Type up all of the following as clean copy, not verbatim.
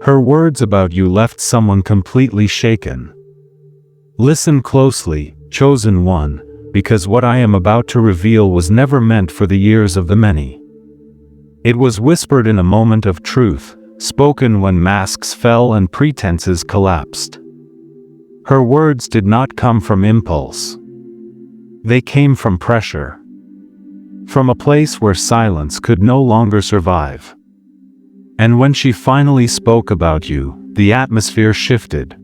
Her words about you left someone completely shaken. Listen closely, chosen one, because what I am about to reveal was never meant for the ears of the many. It was whispered in a moment of truth, spoken when masks fell and pretenses collapsed. Her words did not come from impulse. They came from pressure. From a place where silence could no longer survive. And when she finally spoke about you, the atmosphere shifted.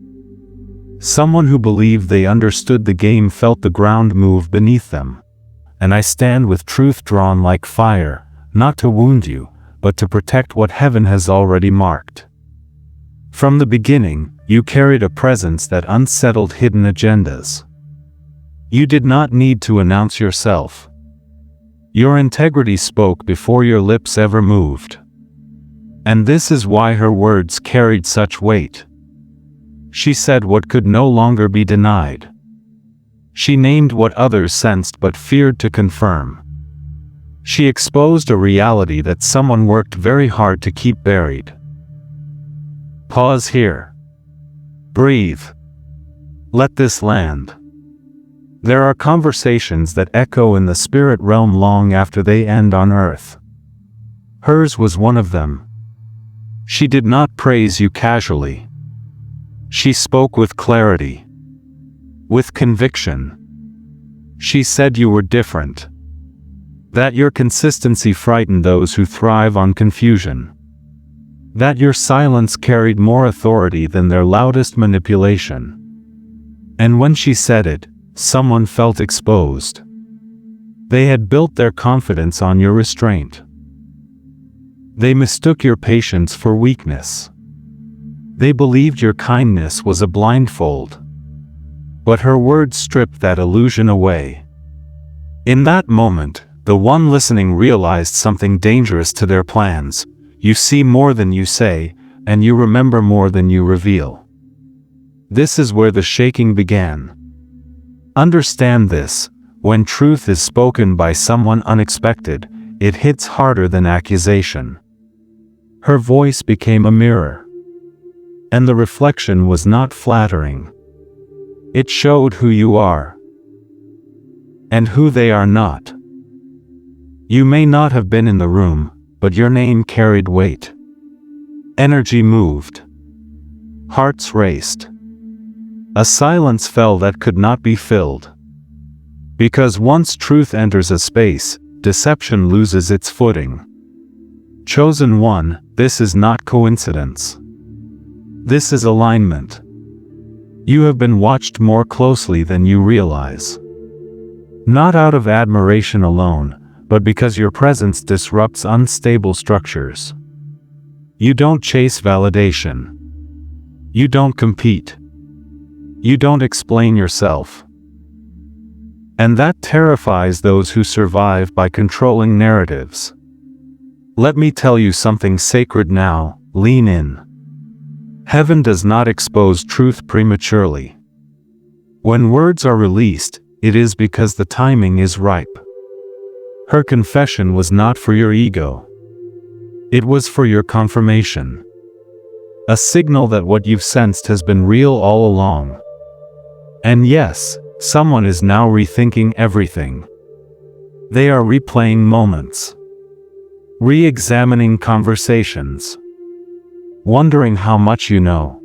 Someone who believed they understood the game felt the ground move beneath them. And I stand with truth drawn like fire, not to wound you, but to protect what heaven has already marked. From the beginning, you carried a presence that unsettled hidden agendas. You did not need to announce yourself. Your integrity spoke before your lips ever moved. And this is why her words carried such weight. She said what could no longer be denied. She named what others sensed but feared to confirm. She exposed a reality that someone worked very hard to keep buried. Pause here. Breathe. Let this land. There are conversations that echo in the spirit realm long after they end on earth. Hers was one of them. She did not praise you casually. She spoke with clarity. With conviction. She said you were different. That your consistency frightened those who thrive on confusion. That your silence carried more authority than their loudest manipulation. And when she said it, someone felt exposed. They had built their confidence on your restraint. They mistook your patience for weakness. They believed your kindness was a blindfold. But her words stripped that illusion away. In that moment, the one listening realized something dangerous to their plans. You see more than you say, and you remember more than you reveal. This is where the shaking began. Understand this, when truth is spoken by someone unexpected, it hits harder than accusation. Her voice became a mirror. And the reflection was not flattering. It showed who you are. And who they are not. You may not have been in the room, but your name carried weight. Energy moved. Hearts raced. A silence fell that could not be filled. Because once truth enters a space, deception loses its footing. Chosen one, this is not coincidence. This is alignment. You have been watched more closely than you realize. Not out of admiration alone, but because your presence disrupts unstable structures. You don't chase validation. You don't compete. You don't explain yourself. And that terrifies those who survive by controlling narratives. Let me tell you something sacred now, lean in. Heaven does not expose truth prematurely. When words are released, it is because the timing is ripe. Her confession was not for your ego. It was for your confirmation. A signal that what you've sensed has been real all along. And yes, someone is now rethinking everything. They are replaying moments. Re-examining conversations. Wondering how much you know.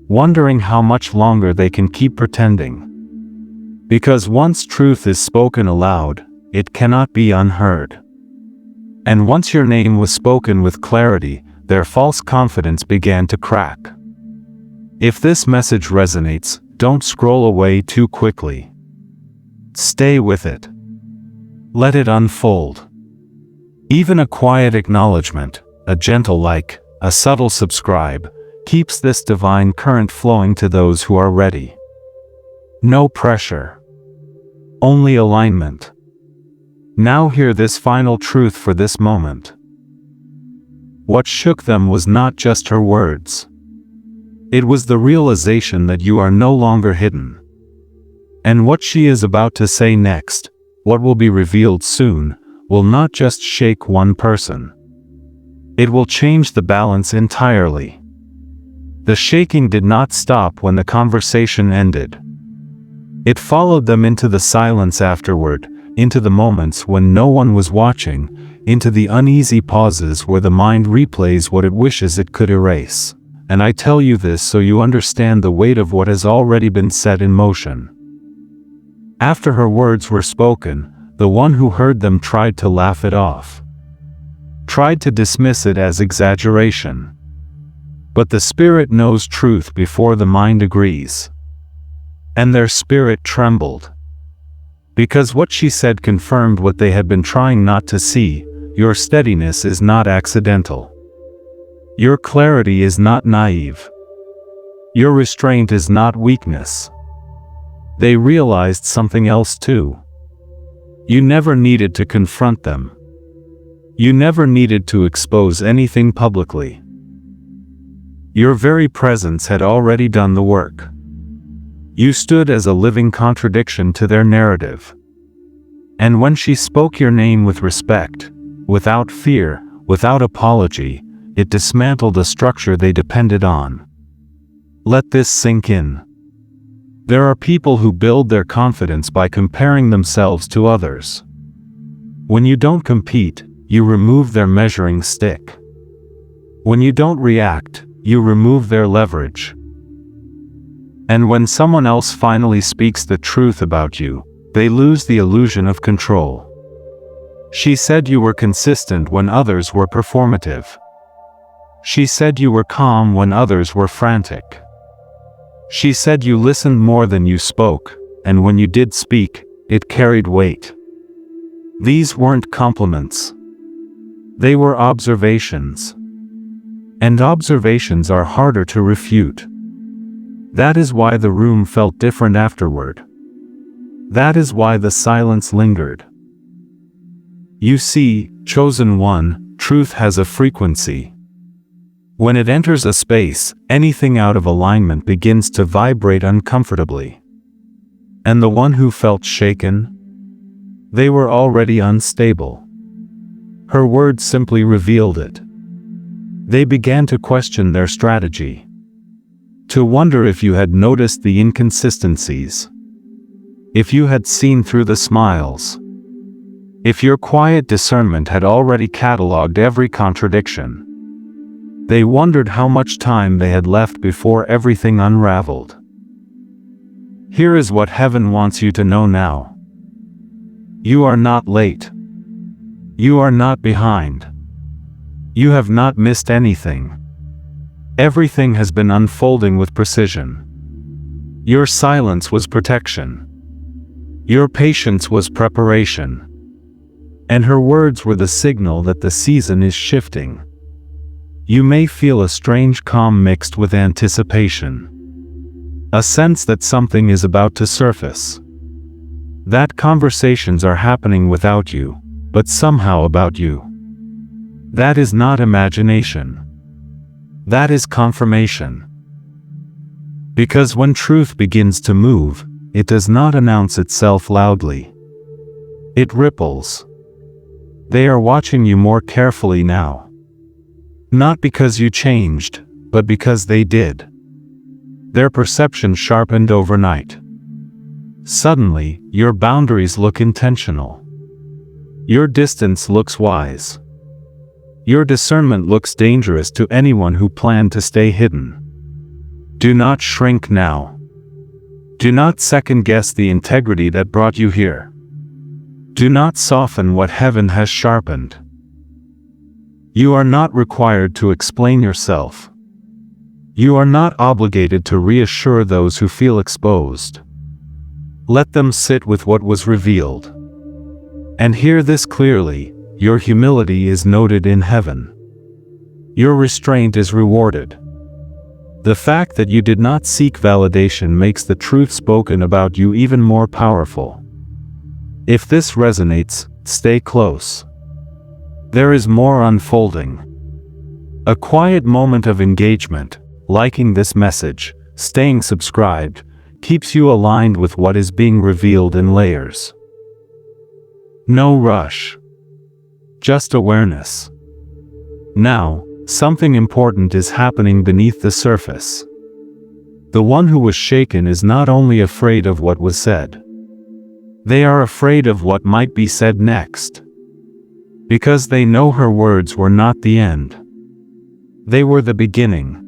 Wondering how much longer they can keep pretending. Because once truth is spoken aloud, it cannot be unheard. And once your name was spoken with clarity, their false confidence began to crack. If this message resonates, don't scroll away too quickly. Stay with it. Let it unfold. Even a quiet acknowledgement, a gentle like, a subtle subscribe, keeps this divine current flowing to those who are ready. No pressure. Only alignment. Now hear this final truth for this moment. What shook them was not just her words. It was the realization that you are no longer hidden. And what she is about to say next, what will be revealed soon, will not just shake one person. It will change the balance entirely. The shaking did not stop when the conversation ended. It followed them into the silence afterward, into the moments when no one was watching, into the uneasy pauses where the mind replays what it wishes it could erase. And I tell you this so you understand the weight of what has already been set in motion. After her words were spoken, the one who heard them tried to laugh it off, tried to dismiss it as exaggeration. But the spirit knows truth before the mind agrees. And their spirit trembled. Because what she said confirmed what they had been trying not to see: your steadiness is not accidental. Your clarity is not naive. Your restraint is not weakness. They realized something else too. You never needed to confront them. You never needed to expose anything publicly. Your very presence had already done the work. You stood as a living contradiction to their narrative. And when she spoke your name with respect, without fear, without apology, it dismantled a structure they depended on. Let this sink in. There are people who build their confidence by comparing themselves to others. When you don't compete, you remove their measuring stick. When you don't react, you remove their leverage. And when someone else finally speaks the truth about you, they lose the illusion of control. She said you were consistent when others were performative. She said you were calm when others were frantic. She said you listened more than you spoke, and when you did speak, it carried weight. These weren't compliments. They were observations. And observations are harder to refute. That is why the room felt different afterward. That is why the silence lingered. You see, chosen one, truth has a frequency. When it enters a space, anything out of alignment begins to vibrate uncomfortably. And the one who felt shaken? They were already unstable. Her words simply revealed it. They began to question their strategy. To wonder if you had noticed the inconsistencies. If you had seen through the smiles. If your quiet discernment had already catalogued every contradiction. They wondered how much time they had left before everything unraveled. Here is what heaven wants you to know now. You are not late. You are not behind. You have not missed anything. Everything has been unfolding with precision. Your silence was protection. Your patience was preparation. And her words were the signal that the season is shifting. You may feel a strange calm mixed with anticipation. A sense that something is about to surface. That conversations are happening without you, but somehow about you. That is not imagination. That is confirmation. Because when truth begins to move, it does not announce itself loudly. It ripples. They are watching you more carefully now. Not because you changed, but because they did. Their perception sharpened overnight. Suddenly, your boundaries look intentional. Your distance looks wise. Your discernment looks dangerous to anyone who planned to stay hidden. Do not shrink now. Do not second-guess the integrity that brought you here. Do not soften what heaven has sharpened. You are not required to explain yourself. You are not obligated to reassure those who feel exposed. Let them sit with what was revealed. And hear this clearly: your humility is noted in heaven. Your restraint is rewarded. The fact that you did not seek validation makes the truth spoken about you even more powerful. If this resonates, stay close. There is more unfolding. A quiet moment of engagement, liking this message, staying subscribed, keeps you aligned with what is being revealed in layers. No rush. Just awareness. Now, something important is happening beneath the surface. The one who was shaken is not only afraid of what was said. They are afraid of what might be said next. Because they know her words were not the end. They were the beginning.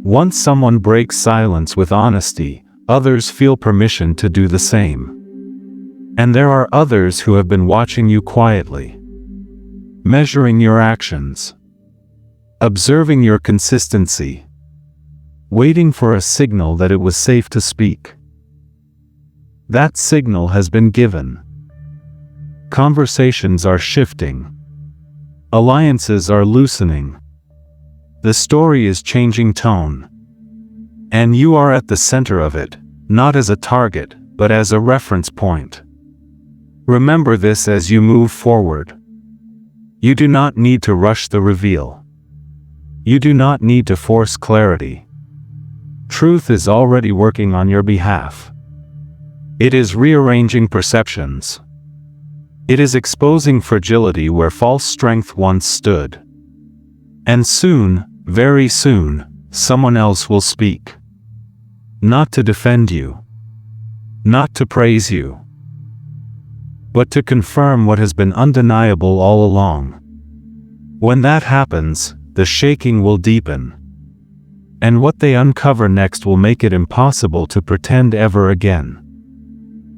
Once someone breaks silence with honesty, others feel permission to do the same. And there are others who have been watching you quietly, measuring your actions, observing your consistency, waiting for a signal that it was safe to speak. That signal has been given. Conversations are shifting. Alliances are loosening. The story is changing tone. And you are at the center of it, not as a target, but as a reference point. Remember this as you move forward. You do not need to rush the reveal. You do not need to force clarity. Truth is already working on your behalf. It is rearranging perceptions. It is exposing fragility where false strength once stood. And soon, very soon, someone else will speak. Not to defend you. Not to praise you. But to confirm what has been undeniable all along. When that happens, the shaking will deepen. And what they uncover next will make it impossible to pretend ever again.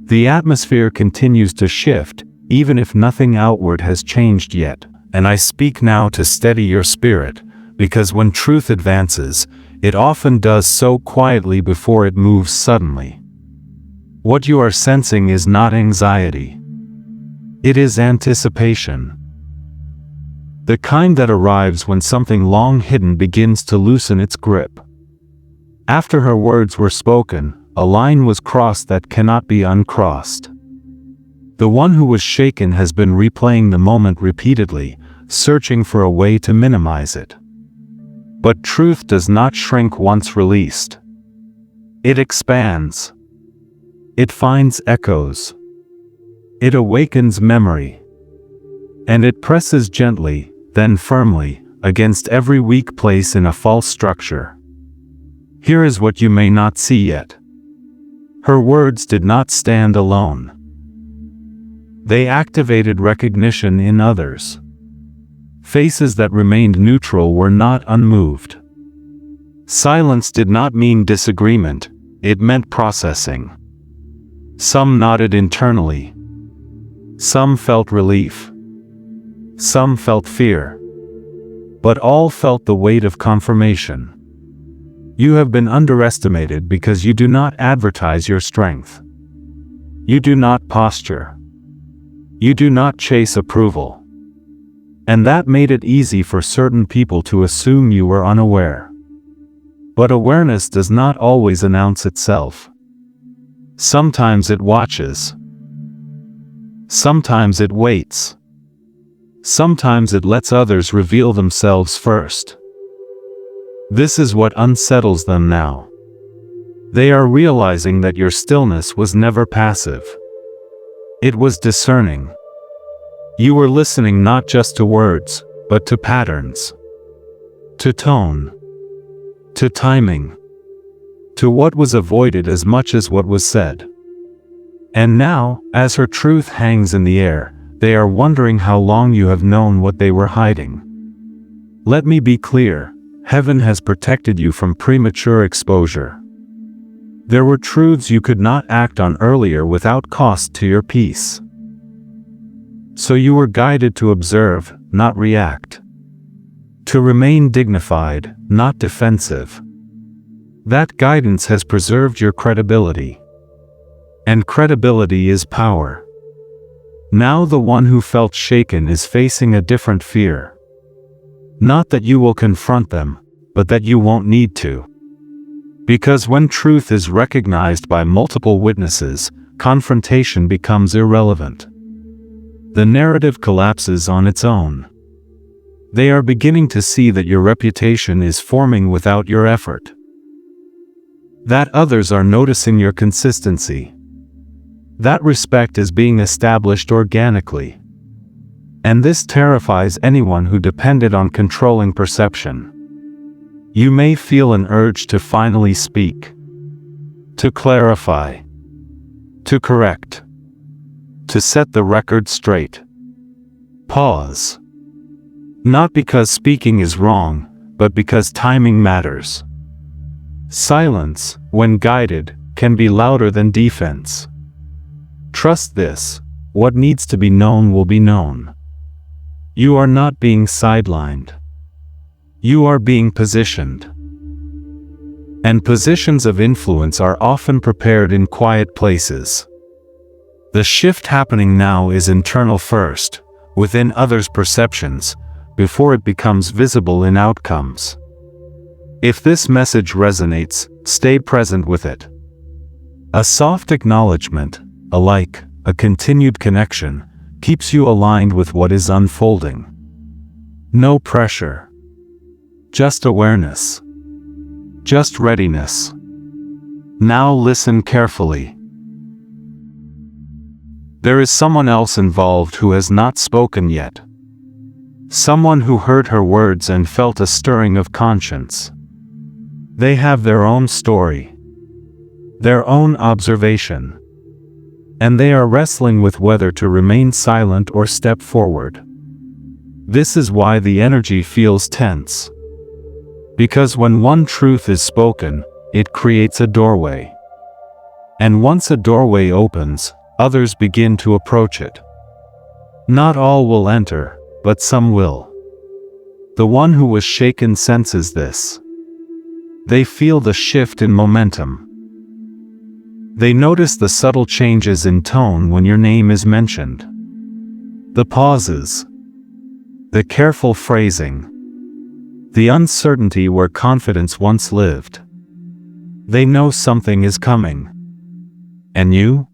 The atmosphere continues to shift, even if nothing outward has changed yet, and I speak now to steady your spirit, because when truth advances, it often does so quietly before it moves suddenly. What you are sensing is not anxiety. It is anticipation. The kind that arrives when something long hidden begins to loosen its grip. After her words were spoken, a line was crossed that cannot be uncrossed. The one who was shaken has been replaying the moment repeatedly, searching for a way to minimize it. But truth does not shrink once released. It expands. It finds echoes. It awakens memory. And it presses gently, then firmly, against every weak place in a false structure. Here is what you may not see yet. Her words did not stand alone. They activated recognition in others. Faces that remained neutral were not unmoved. Silence did not mean disagreement, it meant processing. Some nodded internally. Some felt relief. Some felt fear. But all felt the weight of confirmation. You have been underestimated because you do not advertise your strength. You do not posture. You do not chase approval. And that made it easy for certain people to assume you were unaware. But awareness does not always announce itself. Sometimes it watches. Sometimes it waits. Sometimes it lets others reveal themselves first. This is what unsettles them now. They are realizing that your stillness was never passive. It was discerning. You were listening not just to words, but to patterns. To tone. To timing. To what was avoided as much as what was said. And now, as her truth hangs in the air, they are wondering how long you have known what they were hiding. Let me be clear, heaven has protected you from premature exposure. There were truths you could not act on earlier without cost to your peace. So you were guided to observe, not react. To remain dignified, not defensive. That guidance has preserved your credibility. And credibility is power. Now the one who felt shaken is facing a different fear. Not that you will confront them, but that you won't need to. Because when truth is recognized by multiple witnesses, confrontation becomes irrelevant. The narrative collapses on its own. They are beginning to see that your reputation is forming without your effort. That others are noticing your consistency. That respect is being established organically. And this terrifies anyone who depended on controlling perception. You may feel an urge to finally speak, to clarify, to correct, to set the record straight. Pause. Not because speaking is wrong, but because timing matters. Silence, when guided, can be louder than defense. Trust this: what needs to be known will be known. You are not being sidelined. You are being positioned. And positions of influence are often prepared in quiet places. The shift happening now is internal first, within others' perceptions, before it becomes visible in outcomes. If this message resonates, stay present with it. A soft acknowledgement, a like, a continued connection, keeps you aligned with what is unfolding. No pressure. Just awareness. Just readiness. Now listen carefully. There is someone else involved who has not spoken yet. Someone who heard her words and felt a stirring of conscience. They have their own story, their own observation, and they are wrestling with whether to remain silent or step forward. This is why the energy feels tense. Because when one truth is spoken, it creates a doorway. And once a doorway opens, others begin to approach it. Not all will enter, but some will. The one who was shaken senses this. They feel the shift in momentum. They notice the subtle changes in tone when your name is mentioned. The pauses. The careful phrasing. The uncertainty where confidence once lived. They know something is coming. And you?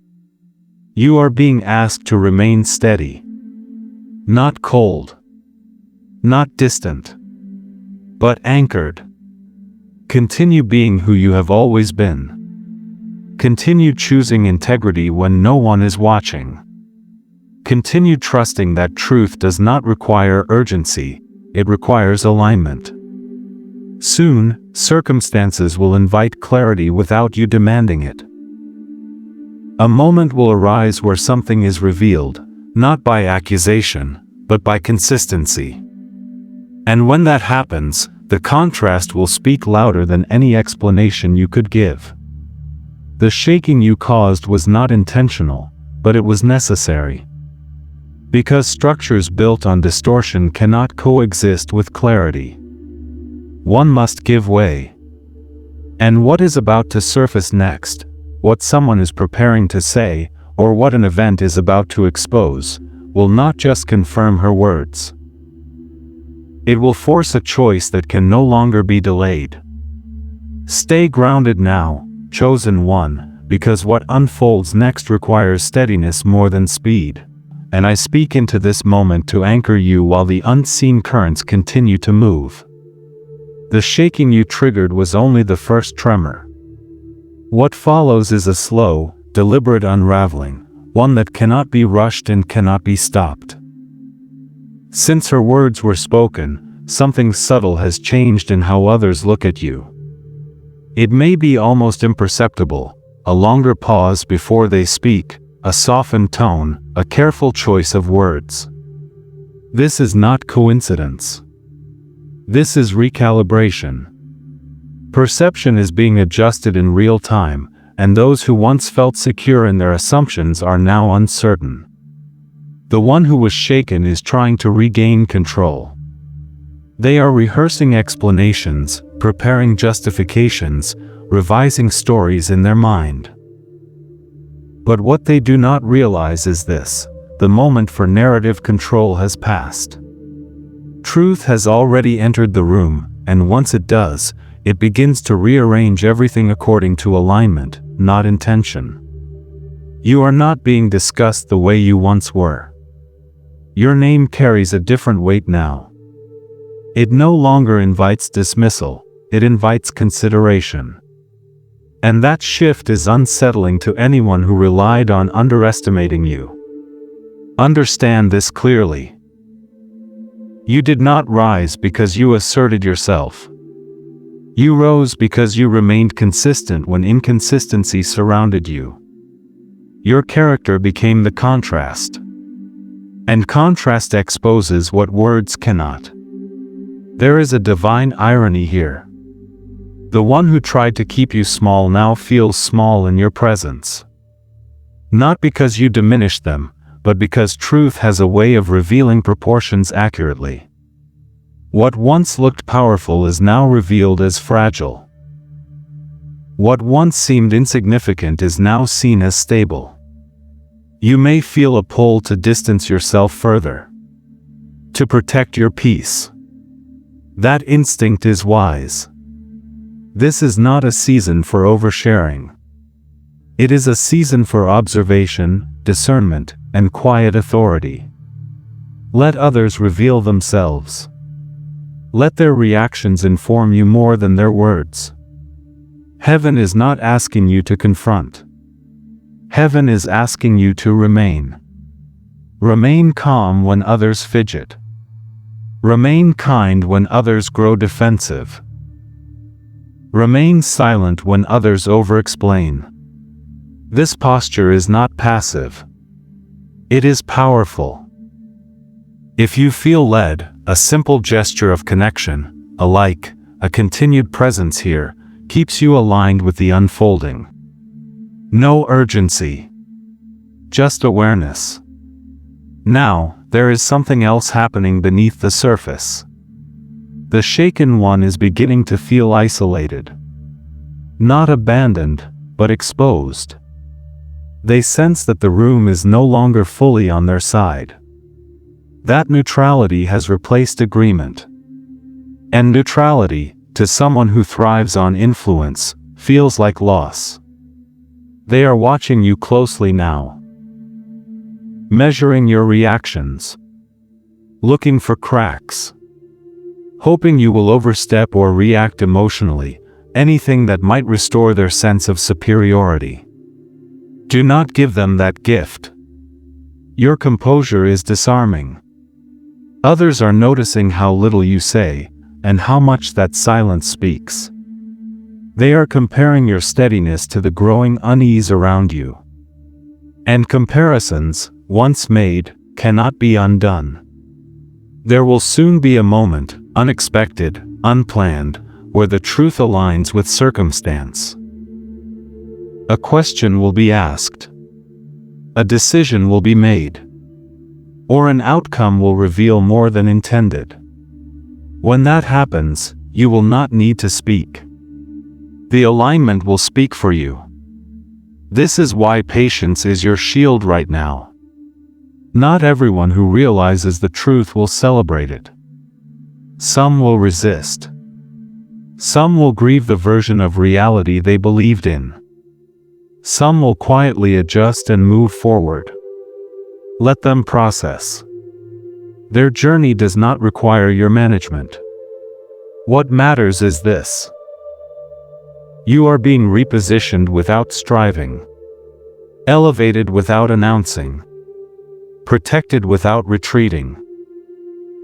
You are being asked to remain steady. Not cold. Not distant. But anchored. Continue being who you have always been. Continue choosing integrity when no one is watching. Continue trusting that truth does not require urgency, it requires alignment. Soon, circumstances will invite clarity without you demanding it. A moment will arise where something is revealed, not by accusation, but by consistency. And when that happens, the contrast will speak louder than any explanation you could give. The shaking you caused was not intentional, but it was necessary. Because structures built on distortion cannot coexist with clarity. One must give way. And what is about to surface next, what someone is preparing to say, or what an event is about to expose, will not just confirm her words. It will force a choice that can no longer be delayed. Stay grounded now, chosen one, because what unfolds next requires steadiness more than speed. And I speak into this moment to anchor you while the unseen currents continue to move. The shaking you triggered was only the first tremor. What follows is a slow, deliberate unraveling, one that cannot be rushed and cannot be stopped. Since her words were spoken, something subtle has changed in how others look at you. It may be almost imperceptible, a longer pause before they speak, a softened tone, a careful choice of words. This is not coincidence. This is recalibration. Perception is being adjusted in real time, and those who once felt secure in their assumptions are now uncertain. The one who was shaken is trying to regain control. They are rehearsing explanations, preparing justifications, revising stories in their mind. But what they do not realize is this: the moment for narrative control has passed. Truth has already entered the room, and once it does, it begins to rearrange everything according to alignment, not intention. You are not being discussed the way you once were. Your name carries a different weight now. It no longer invites dismissal, it invites consideration. And that shift is unsettling to anyone who relied on underestimating you. Understand this clearly. You did not rise because you asserted yourself. You rose because you remained consistent when inconsistency surrounded you. Your character became the contrast. And contrast exposes what words cannot. There is a divine irony here. The one who tried to keep you small now feels small in your presence. Not because you diminished them, but because truth has a way of revealing proportions accurately. What once looked powerful is now revealed as fragile. What once seemed insignificant is now seen as stable. You may feel a pull to distance yourself further, to protect your peace. That instinct is wise. This is not a season for oversharing. It is a season for observation, discernment, and quiet authority. Let others reveal themselves. Let their reactions inform you more than their words. Heaven is not asking you to confront. Heaven is asking you to remain. Remain calm when others fidget. Remain kind when others grow defensive. Remain silent when others over-explain. This posture is not passive. It is powerful. If you feel led, a simple gesture of connection, a like, a continued presence here, keeps you aligned with the unfolding. No urgency. Just awareness. Now, there is something else happening beneath the surface. The shaken one is beginning to feel isolated. Not abandoned, but exposed. They sense that the room is no longer fully on their side. That neutrality has replaced agreement. And neutrality, to someone who thrives on influence, feels like loss. They are watching you closely now. Measuring your reactions. Looking for cracks. Hoping you will overstep or react emotionally, anything that might restore their sense of superiority. Do not give them that gift. Your composure is disarming. Others are noticing how little you say, and how much that silence speaks. They are comparing your steadiness to the growing unease around you. And comparisons, once made, cannot be undone. There will soon be a moment, unexpected, unplanned, where the truth aligns with circumstance. A question will be asked. A decision will be made. Or an outcome will reveal more than intended. When that happens, you will not need to speak. The alignment will speak for you. This is why patience is your shield right now. Not everyone who realizes the truth will celebrate it. Some will resist. Some will grieve the version of reality they believed in. Some will quietly adjust and move forward. Let them process. Their journey does not require your management. What matters is this. You are being repositioned without striving. Elevated without announcing. Protected without retreating.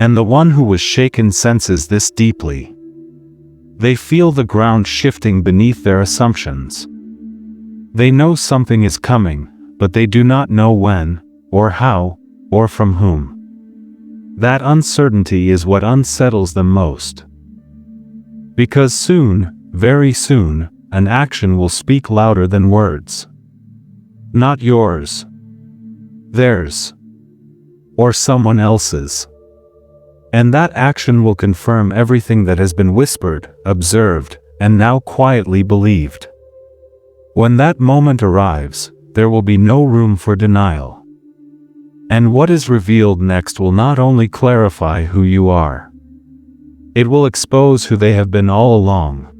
And the one who was shaken senses this deeply. They feel the ground shifting beneath their assumptions. They know something is coming, but they do not know when, or how, or from whom. That uncertainty is what unsettles them most. Because soon, very soon, an action will speak louder than words. Not yours. Theirs. Or someone else's. And that action will confirm everything that has been whispered, observed, and now quietly believed. When that moment arrives, there will be no room for denial. And what is revealed next will not only clarify who you are. It will expose who they have been all along.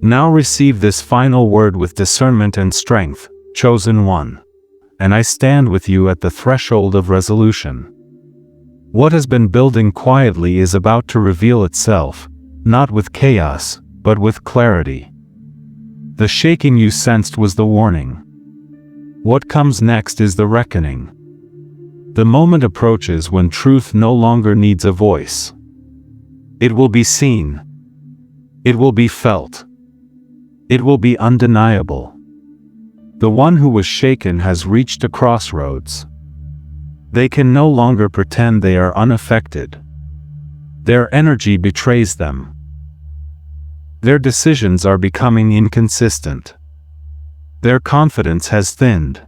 Now receive this final word with discernment and strength, chosen one. And I stand with you at the threshold of resolution. What has been building quietly is about to reveal itself, not with chaos, but with clarity. The shaking you sensed was the warning. What comes next is the reckoning. The moment approaches when truth no longer needs a voice. It will be seen. It will be felt. It will be undeniable. The one who was shaken has reached a crossroads. They can no longer pretend they are unaffected. Their energy betrays them. Their decisions are becoming inconsistent. Their confidence has thinned.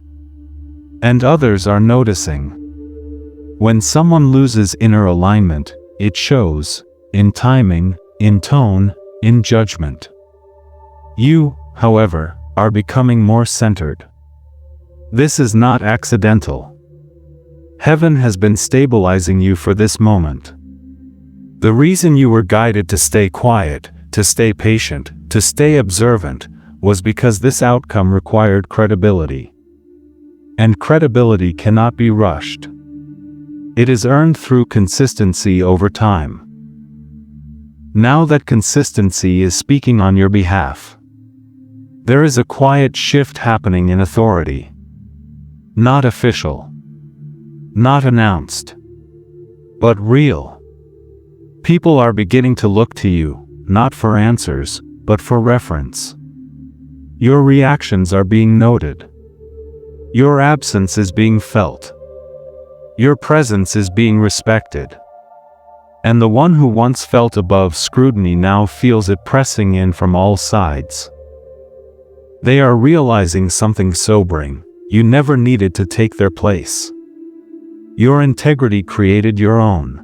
And others are noticing. When someone loses inner alignment, it shows, in timing, in tone, in judgment. You, however, are becoming more centered. This is not accidental. Heaven has been stabilizing you for this moment. The reason you were guided to stay quiet, to stay patient, to stay observant, was because this outcome required credibility. And credibility cannot be rushed. It is earned through consistency over time. Now that consistency is speaking on your behalf, there is a quiet shift happening in authority. Not official. Not announced. But real. People are beginning to look to you, not for answers, but for reference. Your reactions are being noted. Your absence is being felt. Your presence is being respected. And the one who once felt above scrutiny now feels it pressing in from all sides. They are realizing something sobering: you never needed to take their place. Your integrity created your own.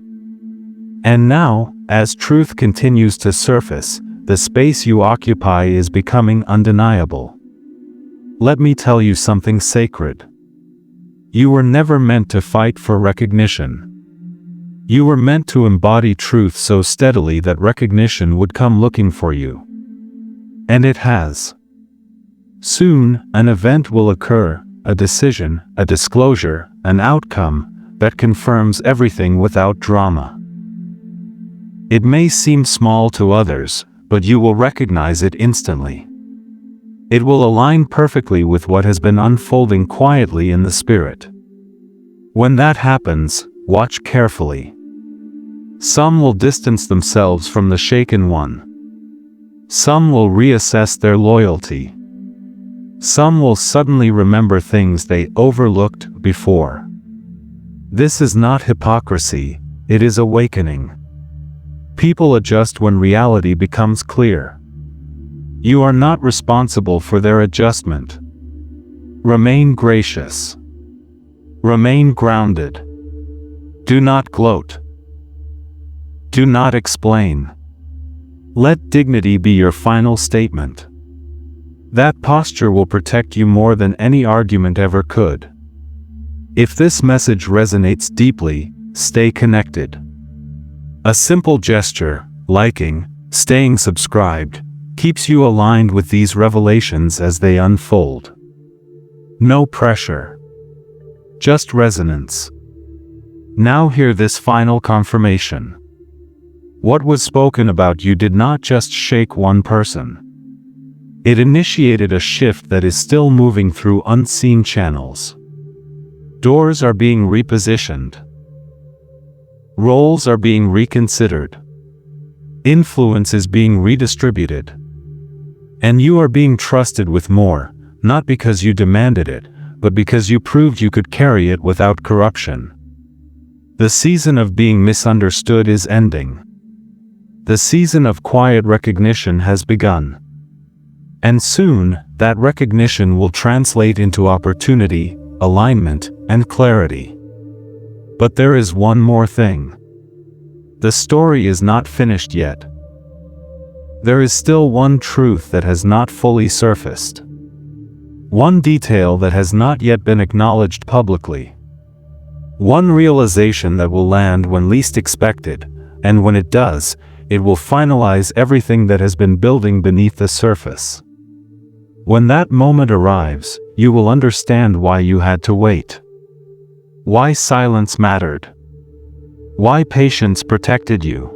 And now, as truth continues to surface, the space you occupy is becoming undeniable. Let me tell you something sacred. You were never meant to fight for recognition. You were meant to embody truth so steadily that recognition would come looking for you. And it has. Soon, an event will occur, a decision, a disclosure, an outcome, that confirms everything without drama. It may seem small to others, but you will recognize it instantly. It will align perfectly with what has been unfolding quietly in the spirit. When that happens, watch carefully. Some will distance themselves from the shaken one. Some will reassess their loyalty. Some will suddenly remember things they overlooked before. This is not hypocrisy, it is awakening. People adjust when reality becomes clear. You are not responsible for their adjustment. Remain gracious. Remain grounded. Do not gloat. Do not explain. Let dignity be your final statement. That posture will protect you more than any argument ever could. If this message resonates deeply, stay connected. A simple gesture, liking, staying subscribed, keeps you aligned with these revelations as they unfold. No pressure. Just resonance. Now hear this final confirmation. What was spoken about you did not just shake one person. It initiated a shift that is still moving through unseen channels. Doors are being repositioned. Roles are being reconsidered. Influence is being redistributed. And you are being trusted with more, not because you demanded it, but because you proved you could carry it without corruption. The season of being misunderstood is ending. The season of quiet recognition has begun. And soon, that recognition will translate into opportunity, alignment, and clarity. But there is one more thing. The story is not finished yet. There is still one truth that has not fully surfaced. One detail that has not yet been acknowledged publicly. One realization that will land when least expected, and when it does, it will finalize everything that has been building beneath the surface. When that moment arrives, you will understand why you had to wait. Why silence mattered. Why patience protected you.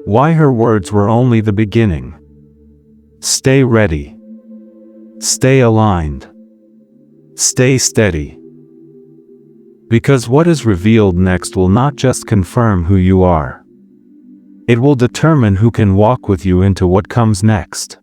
Why her words were only the beginning. Stay ready. Stay aligned. Stay steady. Because what is revealed next will not just confirm who you are. It will determine who can walk with you into what comes next.